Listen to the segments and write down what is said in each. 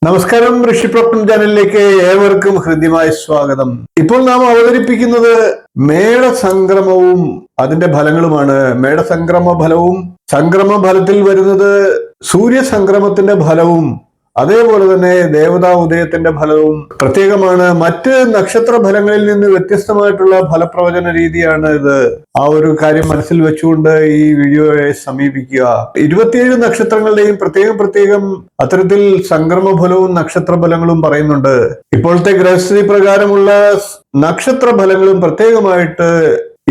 നമസ്കാരം, ഋഷിപ്രപ്നം ചാനലിലേക്ക് ഏവർക്കും ഹൃദ്യമായ സ്വാഗതം. ഇപ്പോൾ നാം അവതരിപ്പിക്കുന്നത് മേടസംക്രമവും അതിന്റെ ഫലങ്ങളുമാണ്. മേടസംക്രമ ഫലവും സംക്രമ ഫലത്തിൽ വരുന്നത് സൂര്യസംക്രമത്തിന്റെ ഫലവും അതേപോലെ തന്നെ ദേവതാ ഉദയത്തിന്റെ ഫലവും പ്രത്യേകമാണ്. മറ്റ് നക്ഷത്ര ഫലങ്ങളിൽ നിന്ന് വ്യത്യസ്തമായിട്ടുള്ള ഫലപ്രവചന രീതിയാണ് ഇത്. ആ ഒരു കാര്യം മനസ്സിൽ വെച്ചുകൊണ്ട് ഈ വീഡിയോയെ സമീപിക്കുക. 27 നക്ഷത്രങ്ങളുടെയും പ്രത്യേകം അത്തരത്തിൽ സംക്രമ ഫലവും നക്ഷത്ര ഫലങ്ങളും പറയുന്നുണ്ട്. ഇപ്പോഴത്തെ ഗ്രഹസ്ഥിതി പ്രകാരമുള്ള നക്ഷത്ര ഫലങ്ങളും പ്രത്യേകമായിട്ട്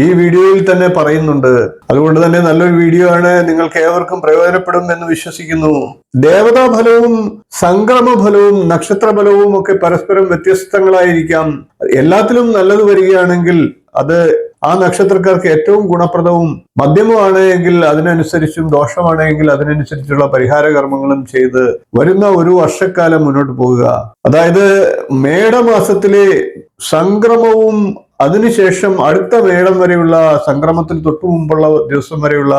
ഈ വീഡിയോയിൽ തന്നെ പറയുന്നുണ്ട്. അതുകൊണ്ട് തന്നെ നല്ലൊരു വീഡിയോ ആണ്, നിങ്ങൾക്ക് ഏവർക്കും പ്രയോജനപ്പെടും എന്ന് വിശ്വസിക്കുന്നു. ദേവതാ ഫലവും സംക്രമ ഫലവും നക്ഷത്ര ഫലവും ഒക്കെ പരസ്പരം വ്യത്യസ്തങ്ങളായിരിക്കാം. എല്ലാത്തിലും നല്ലത് വരികയാണെങ്കിൽ അത് ആ നക്ഷത്രക്കാർക്ക് ഏറ്റവും ഗുണപ്രദവും, മധ്യമമാണ് എങ്കിൽ അതിനനുസരിച്ചും, ദോഷമാണെങ്കിൽ അതിനനുസരിച്ചുള്ള പരിഹാര കർമ്മങ്ങളും ചെയ്ത് വരുന്ന ഒരു വർഷക്കാലം മുന്നോട്ട് പോവുക. അതായത് മേടമാസത്തിലെ സംക്രമവും അതിനുശേഷം അടുത്ത മേടം വരെയുള്ള സംക്രമത്തിന് തൊട്ടു മുമ്പുള്ള ദിവസം വരെയുള്ള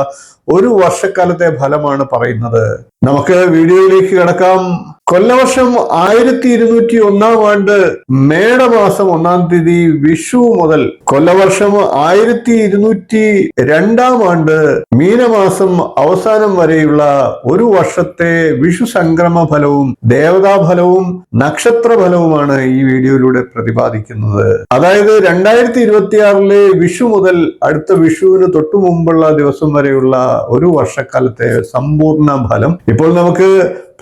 ഒരു വർഷക്കാലത്തെ ഫലമാണ് പറയുന്നത്. നമുക്ക് വീഡിയോയിലേക്ക് കടക്കാം. കൊല്ലവർഷം 1201 ആണ്ട് മേടമാസം 1-ാം തീയതി വിഷു മുതൽ കൊല്ലവർഷം 1202 ആണ്ട് മീനമാസം അവസാനം വരെയുള്ള ഒരു വർഷത്തെ വിഷു സംക്രമ ഫലവും ദേവതാ ഫലവും നക്ഷത്ര ഫലവുമാണ് ഈ വീഡിയോയിലൂടെ പ്രതിപാദിക്കുന്നത്. അതായത് 2026 വിഷു മുതൽ അടുത്ത വിഷുവിന് തൊട്ടു മുമ്പുള്ള ദിവസം വരെയുള്ള ഒരു വർഷക്കാലത്തെ സമ്പൂർണ്ണ ഫലം. ഇപ്പോൾ നമുക്ക്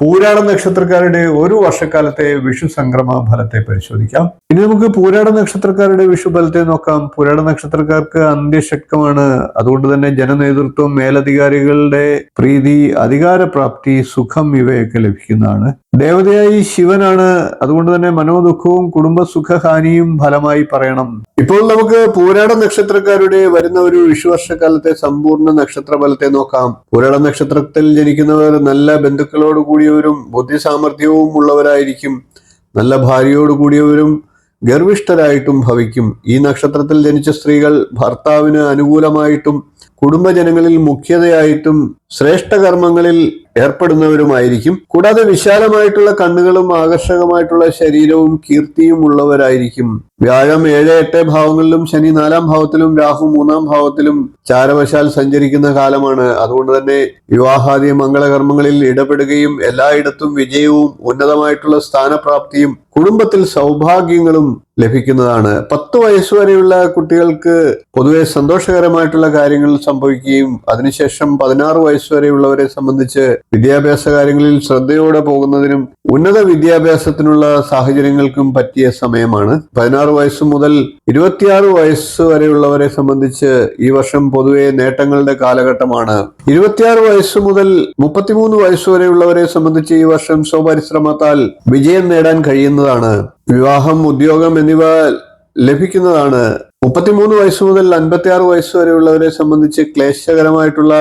പൂരാട നക്ഷത്രക്കാരുടെ ഒരു വർഷക്കാലത്തെ വിഷു സംക്രമ ഫലത്തെ പരിശോധിക്കാം. ഇനി നമുക്ക് പൂരാട നക്ഷത്രക്കാരുടെ വിഷു ഫലത്തെ നോക്കാം. പൂരാട നക്ഷത്രക്കാർക്ക് അന്ത്യഷട്കമാണ്. അതുകൊണ്ട് തന്നെ ജനനേതൃത്വം, മേലധികാരികളുടെ പ്രീതി, അധികാരപ്രാപ്തി, സുഖം ഇവയൊക്കെ ലഭിക്കുന്നതാണ്. ദേവതയായി ശിവനാണ്. അതുകൊണ്ട് തന്നെ മനോദുഃഖവും കുടുംബ സുഖഹാനിയും ഫലമായി പറയണം. ഇപ്പോൾ നമുക്ക് പൂരാട നക്ഷത്രക്കാരുടെ വരുന്ന ഒരു വിഷുവർഷക്കാലത്തെ സമ്പൂർണ്ണ നക്ഷത്ര ഫലത്തെ നോക്കാം. പൂരാട നക്ഷത്രത്തിൽ ജനിക്കുന്നവർ നല്ല ബന്ധുക്കളോട് കൂടിയവരും ബുദ്ധി സാമർഥ്യവും ഉള്ളവരായിരിക്കും. നല്ല ഭാര്യയോട് കൂടിയവരും ഗർവിഷ്ഠരായിട്ടും ഭവിക്കും. ഈ നക്ഷത്രത്തിൽ ജനിച്ച സ്ത്രീകൾ ഭർത്താവിന് അനുകൂലമായിട്ടും കുടുംബജനങ്ങളിൽ മുഖ്യതയായിട്ടും ശ്രേഷ്ഠ കർമ്മങ്ങളിൽ ഏർപ്പെടുന്നവരുമായിരിക്കും. കൂടാതെ വിശാലമായിട്ടുള്ള കണ്ണുകളും ആകർഷകമായിട്ടുള്ള ശരീരവും കീർത്തിയും ഉള്ളവരായിരിക്കും. വ്യാഴം 7-8 ഭാവങ്ങളിലും ശനി 4-ാം ഭാവത്തിലും രാഹു 3-ാം ഭാവത്തിലും ചാരവശാൽ സഞ്ചരിക്കുന്ന കാലമാണ്. അതുകൊണ്ട് തന്നെ വിവാഹാദി മംഗളകർമ്മങ്ങളിൽ ഇടപെടുകയും എല്ലായിടത്തും വിജയവും ഉന്നതമായിട്ടുള്ള സ്ഥാനപ്രാപ്തിയും കുടുംബത്തിൽ സൗഭാഗ്യങ്ങളും ലഭിക്കുന്നതാണ്. 10 വയസ്സുവരെയുള്ള കുട്ടികൾക്ക് പൊതുവെ സന്തോഷകരമായിട്ടുള്ള കാര്യങ്ങൾ സംഭവിക്കുകയും അതിനുശേഷം 16 വയസ്സുവരെയുള്ളവരെ സംബന്ധിച്ച് വിദ്യാഭ്യാസ കാര്യങ്ങളിൽ ശ്രദ്ധയോടെ പോകുന്നതിനും ഉന്നത വിദ്യാഭ്യാസത്തിനുള്ള സാഹചര്യങ്ങൾക്കും പറ്റിയ സമയമാണ്. 16 വയസ്സ് മുതൽ 26 വയസ്സ് വരെയുള്ളവരെ സംബന്ധിച്ച് ഈ വർഷം പൊതുവെ നേട്ടങ്ങളുടെ കാലഘട്ടമാണ്. 26 വയസ്സ് മുതൽ 33 വയസ്സ് വരെയുള്ളവരെ സംബന്ധിച്ച് ഈ വർഷം സ്വപരിശ്രമത്താൽ വിജയം നേടാൻ കഴിയുന്നതാണ്. വിവാഹം, ഉദ്യോഗം എന്നിവ ലഭിക്കുന്നതാണ്. 33 വയസ്സ് മുതൽ 56 വയസ്സ് വരെയുള്ളവരെ സംബന്ധിച്ച് ക്ലേശകരമായിട്ടുള്ള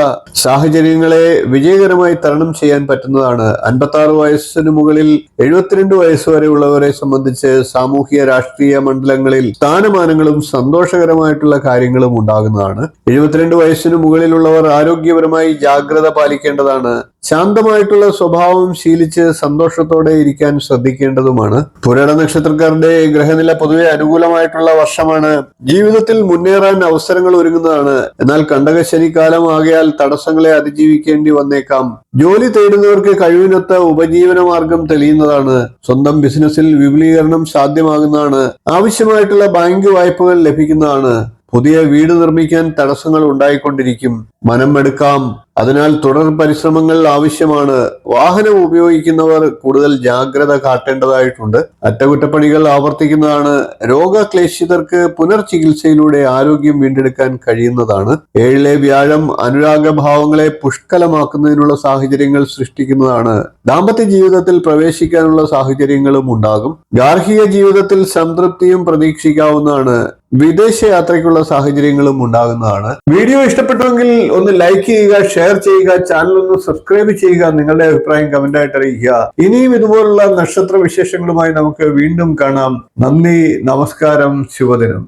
സാഹചര്യങ്ങളെ വിജയകരമായി തരണം ചെയ്യാൻ പറ്റുന്നതാണ്. 56 വയസ്സിന് മുകളിൽ 72 വയസ്സ് വരെയുള്ളവരെ സംബന്ധിച്ച് സാമൂഹിക രാഷ്ട്രീയ മണ്ഡലങ്ങളിൽ സ്ഥാനമാനങ്ങളും സന്തോഷകരമായിട്ടുള്ള കാര്യങ്ങളും ഉണ്ടാകുന്നതാണ്. 72 വയസ്സിന് മുകളിലുള്ളവർ ആരോഗ്യപരമായി ജാഗ്രത പാലിക്കേണ്ടതാണ്. ശാന്തമായിട്ടുള്ള സ്വഭാവം ശീലിച്ച് സന്തോഷത്തോടെ ഇരിക്കാൻ ശ്രദ്ധിക്കേണ്ടതുമാണ്. പൂരാട നക്ഷത്രക്കാരുടെ ഗ്രഹനില പൊതുവെ അനുകൂലമായിട്ടുള്ള വർഷമാണ്. ജീവിതത്തിൽ മുന്നേറാൻ അവസരങ്ങൾ ഒരുങ്ങുന്നതാണ്. എന്നാൽ കണ്ടകശനിക്കാലം ആകയാൽ തടസ്സങ്ങളെ അതിജീവിക്കേണ്ടി വന്നേക്കാം. ജോലി തേടുന്നവർക്ക് കഴിവിനൊത്ത ഉപജീവന മാർഗം തെളിയുന്നതാണ്. സ്വന്തം ബിസിനസ്സിൽ വിപുലീകരണം സാധ്യമാകുന്നതാണ്. ആവശ്യമായിട്ടുള്ള ബാങ്ക് വായ്പകൾ ലഭിക്കുന്നതാണ്. പുതിയ വീട് നിർമ്മിക്കാൻ തടസ്സങ്ങൾ ഉണ്ടായിക്കൊണ്ടിരിക്കും. മനം എടുക്കാം. അതിനാൽ തുടർ പരിശ്രമങ്ങൾ ആവശ്യമാണ്. വാഹനം ഉപയോഗിക്കുന്നവർ കൂടുതൽ ജാഗ്രത കാട്ടേണ്ടതായിട്ടുണ്ട്. അറ്റകുറ്റപ്പണികൾ ആവർത്തിക്കുന്നതാണ്. രോഗക്ലേശിതർക്ക് പുനർചികിത്സയിലൂടെ ആരോഗ്യം വീണ്ടെടുക്കാൻ കഴിയുന്നതാണ്. 7-ലെ വ്യാഴം അനുരാഗഭാവങ്ങളെ പുഷ്കലമാക്കുന്നതിനുള്ള സാഹചര്യങ്ങൾ സൃഷ്ടിക്കുന്നതാണ്. ദാമ്പത്യ ജീവിതത്തിൽ പ്രവേശിക്കാനുള്ള സാഹചര്യങ്ങളും ഉണ്ടാകും. ഗാർഹിക ജീവിതത്തിൽ സംതൃപ്തിയും പ്രതീക്ഷിക്കാവുന്നതാണ്. വിദേശയാത്രയ്ക്കുള്ള സാഹചര്യങ്ങളും ഉണ്ടാകുന്നതാണ്. വീഡിയോ ഇഷ്ടപ്പെട്ടുവെങ്കിൽ ഒന്ന് ലൈക്ക് ചെയ്യുക, ഷെയർ ചെയ്യുക, ചാനൽ ഒന്ന് സബ്സ്ക്രൈബ് ചെയ്യുക, നിങ്ങളുടെ അഭിപ്രായം കമന്റ് ആയിട്ട് അറിയിക്കുക. ഇനിയും ഇതുപോലുള്ള നക്ഷത്ര വിശേഷങ്ങളുമായി നമുക്ക് വീണ്ടും കാണാം. നന്ദി, നമസ്കാരം, ശുഭദിനം.